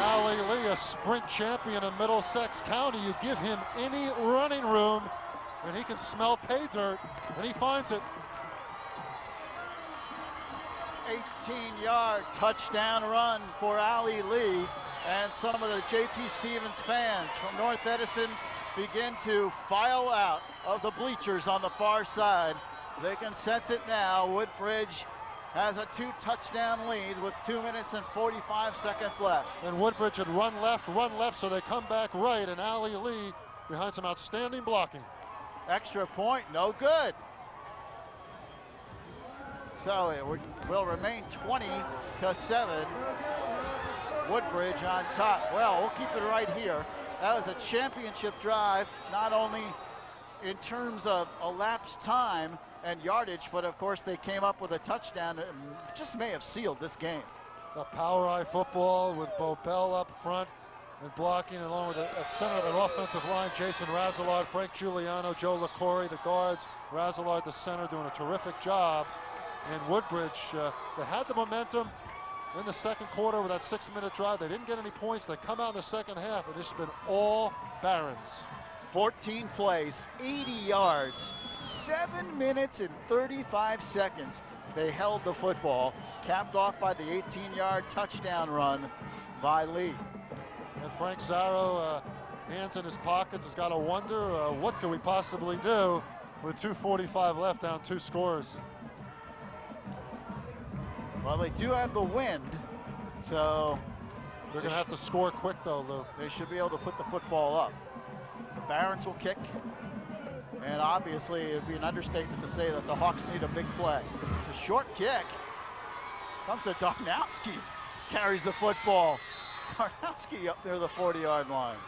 Ali Lee, a sprint champion in Middlesex County. You give him any running room, and he can smell pay dirt, and he finds it. 18-yard touchdown run for Ali Lee, and some of the J.P. Stevens fans from North Edison begin to file out of the bleachers on the far side. They can sense it now. Woodbridge has a 2-touchdown lead with 2 minutes and 45 seconds left. And Woodbridge had run left, so they come back right, and Ali Lee behind some outstanding blocking. Extra point, no good. So it will remain 20-7. Woodbridge on top. Well, we'll keep it right here. That was a championship drive, not only in terms of elapsed time and yardage, but of course they came up with a touchdown that just may have sealed this game. A power eye football with Bo Bell up front and blocking, along with at center of an offensive line, Jason Razalard, Frank Giuliano, Joe LaCorey, the guards, Razalard the center, doing a terrific job. And Woodbridge, they had the momentum in the second quarter with that 6-minute drive. They didn't get any points. They come out in the second half, and it's been all Barons. 14 plays, 80 yards, 7 minutes and 35 seconds. They held the football, capped off by the 18-yard touchdown run by Lee. And Frank Zarro, hands in his pockets, has got to wonder, what could we possibly do with 2:45 left, down 2 scores. Well, they do have the wind, so they're going to have to score quick, though, Lou. They should be able to put the football up. The Barons will kick, and obviously it would be an understatement to say that the Hawks need a big play. It's a short kick. Comes to Darnowski, carries the football. Darnowski up near the 40-yard line.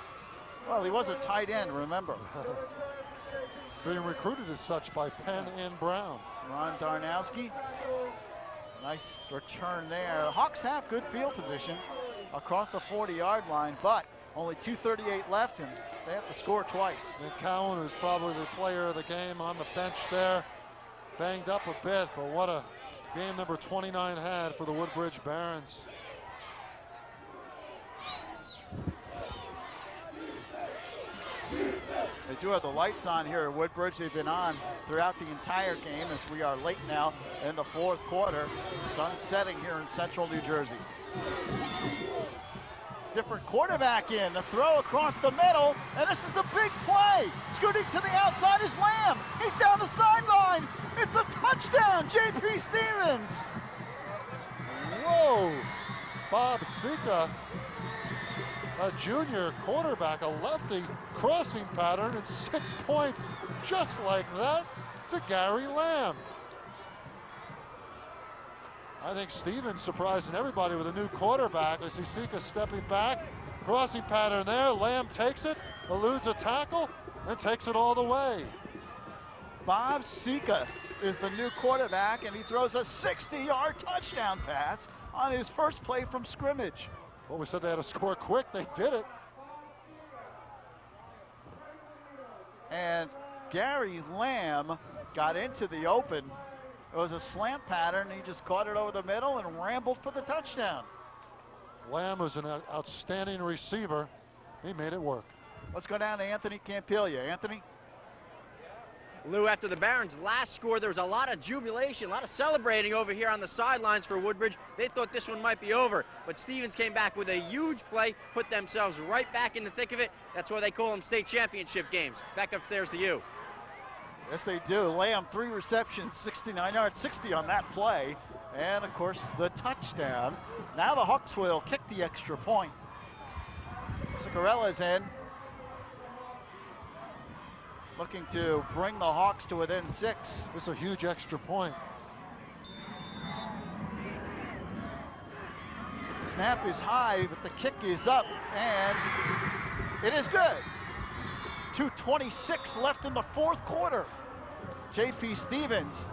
Well, he was a tight end, remember. Being recruited as such by Penn and Brown. Ron Darnowski. Nice return there. The Hawks have good field position across the 40-yard line, but only 2:38 left, and they have to score twice. And Cowan, who's probably the player of the game on the bench there, banged up a bit, but what a game number 29 had for the Woodbridge Barons. They do have the lights on here at Woodbridge. They've been on throughout the entire game as we are late now in the fourth quarter. Sun setting here in central New Jersey. Different quarterback in, the throw across the middle, and this is a big play. Scooting to the outside is Lamb. He's down the sideline. It's a touchdown, J.P. Stevens. Whoa, Bob Sika, a junior quarterback, a lefty crossing pattern, and 6 points just like that to Gary Lamb. I think Stevens surprising everybody with a new quarterback. I see Sika stepping back, crossing pattern there. Lamb takes it, eludes a tackle, and takes it all the way. Bob Sika is the new quarterback, and he throws a 60-yard touchdown pass on his first play from scrimmage. Well, we said they had to score quick. They did it. And Gary Lamb got into the open. It was a slant pattern. He just caught it over the middle and rambled for the touchdown. Lamb was an outstanding receiver. He made it work. Let's go down to Anthony Campiglia. Anthony? Lou, after the Barons' last score, there was a lot of jubilation, a lot of celebrating over here on the sidelines for Woodbridge. They thought this one might be over, but Stevens came back with a huge play, put themselves right back in the thick of it. That's why they call them state championship games. Back upstairs to you. Yes, they do. Lamb, 3 receptions, 69 yards, 60 on that play. And, of course, the touchdown. Now the Hawks will kick the extra point. Cicarella's in. Looking to bring the Hawks to within 6. This is a huge extra point. Snap is high, but the kick is up, and it is good. 2:26 left in the fourth quarter. J.P. Stevens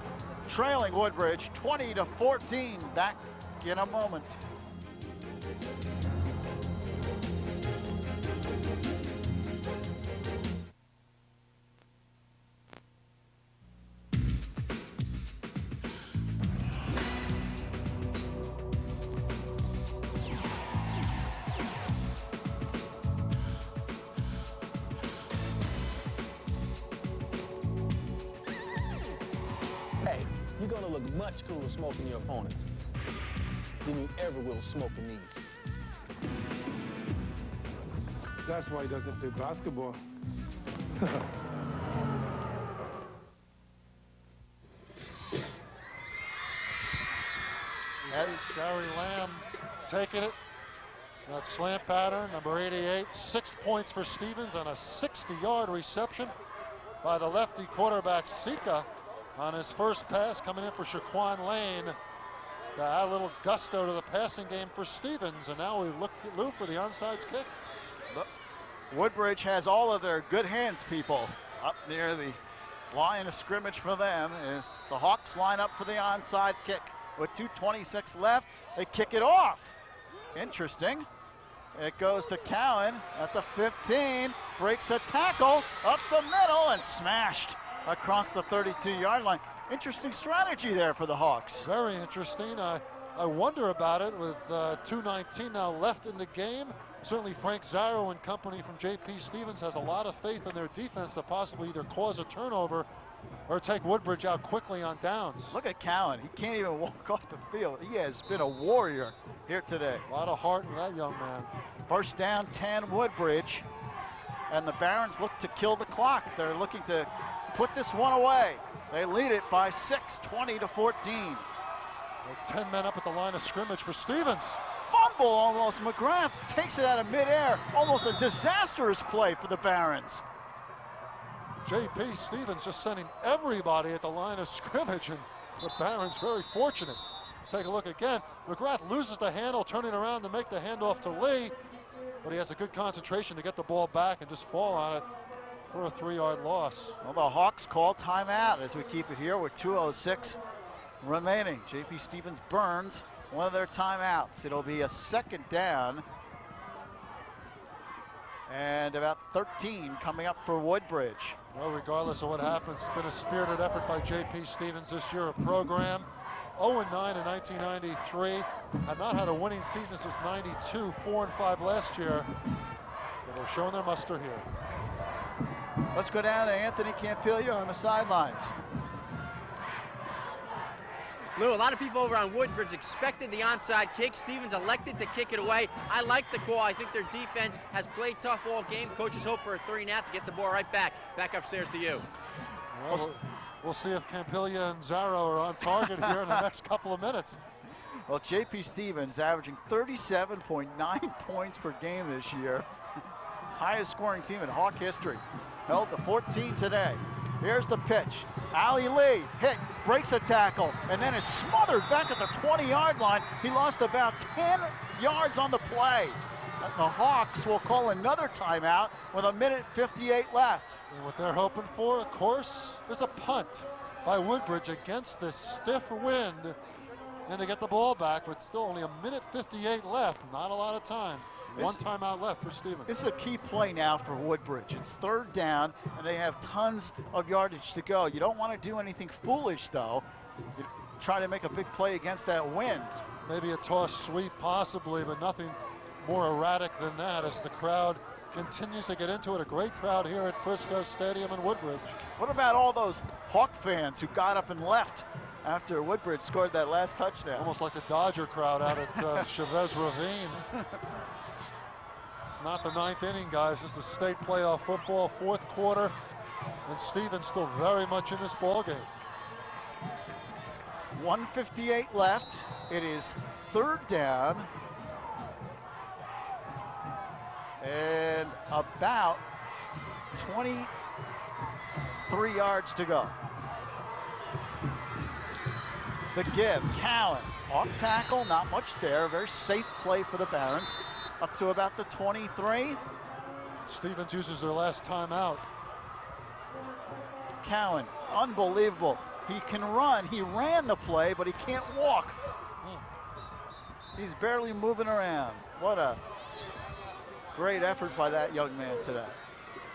trailing Woodbridge 20-14. Back in a moment. you're gonna look much cooler smoking your opponents than you ever will smoking these. That's why he doesn't play basketball. Gary Lamb taking it. That slant pattern, number 88. 6 points for Stevens on a 60-yard reception by the lefty quarterback Sika on his first pass, coming in for Shaquan Lane to add a little gusto to the passing game for Stevens. And now we look at Lou for the onside kick. Woodbridge has all of their good hands people up near the line of scrimmage for them as the Hawks line up for the onside kick. With 2:26 left, they kick it off. Interesting. It goes to Cowan at the 15, breaks a tackle up the middle and smashed across the 32-yard line. Interesting strategy there for the Hawks. Very interesting. I wonder about it with 2:19 now left in the game. Certainly Frank Zarro and company from J.P. Stevens has a lot of faith in their defense to possibly either cause a turnover or take Woodbridge out quickly on downs. Look at Cowan. He can't even walk off the field. He has been a warrior here today. A lot of heart in that young man. First down, 10 Woodbridge. And the Barons look to kill the clock. They're looking to put this one away. They lead it by 6, 20-14. 10 men up at the line of scrimmage for Stevens. Fumble almost. McGrath takes it out of midair. Almost a disastrous play for the Barons. J.P. Stevens just sending everybody at the line of scrimmage, and the Barons very fortunate. Let's take a look again. McGrath loses the handle, turning around to make the handoff to Lee, but he has a good concentration to get the ball back and just fall on it for a 3-yard loss. Well, the Hawks call timeout as we keep it here with 2:06 remaining. J.P. Stevens burns one of their timeouts. It'll be a second down and about 13 coming up for Woodbridge. Well, regardless of what happens, it's been a spirited effort by J.P. Stevens this year, a program. 0-9 in 1993. Had not had a winning season since 92, 4-5 last year. But they're showing their muster here. Let's go down to Anthony Campiglia on the sidelines. Lou, a lot of people over on Woodbridge expected the onside kick. Stevens elected to kick it away. I like the call. I think their defense has played tough all game. Coaches hope for a 3-and-out to get the ball right back. Back upstairs to you. Well, we'll see if Campiglia and Zarro are on target here in the next couple of minutes. Well, J.P. Stevens averaging 37.9 points per game this year. Highest scoring team in Hawk history. Held to 14 today. Here's the pitch. Ali Lee hit, breaks a tackle, and then is smothered back at the 20-yard line. He lost about 10 yards on the play. And the Hawks will call another timeout with 1:58 left. And what they're hoping for, of course, is a punt by Woodbridge against this stiff wind. And they get the ball back, but still only 1:58 left. Not a lot of time. One timeout left for Stevens. This is a key play now for Woodbridge. It's third down, and they have tons of yardage to go. You don't want to do anything foolish, though. You try to make a big play against that wind. Maybe a toss sweep possibly, but nothing more erratic than that as the crowd continues to get into it. A great crowd here at Frisco Stadium in Woodbridge. What about all those Hawk fans who got up and left after Woodbridge scored that last touchdown? Almost like the Dodger crowd out at Chavez Ravine. It's not the ninth inning, guys. This is state playoff football, fourth quarter, and Stevens still very much in this ball game. 1:58 left. It is third down and about 23 yards to go. The give, Cowan, off tackle, not much there. Very safe play for the Barons. Up to about the 23. Stevens uses their last timeout. Cowan, unbelievable. He can run. He ran the play, but he can't walk. He's barely moving around. What a great effort by that young man today.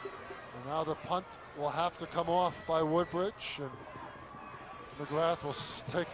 And now the punt will have to come off by Woodbridge, and McGrath will take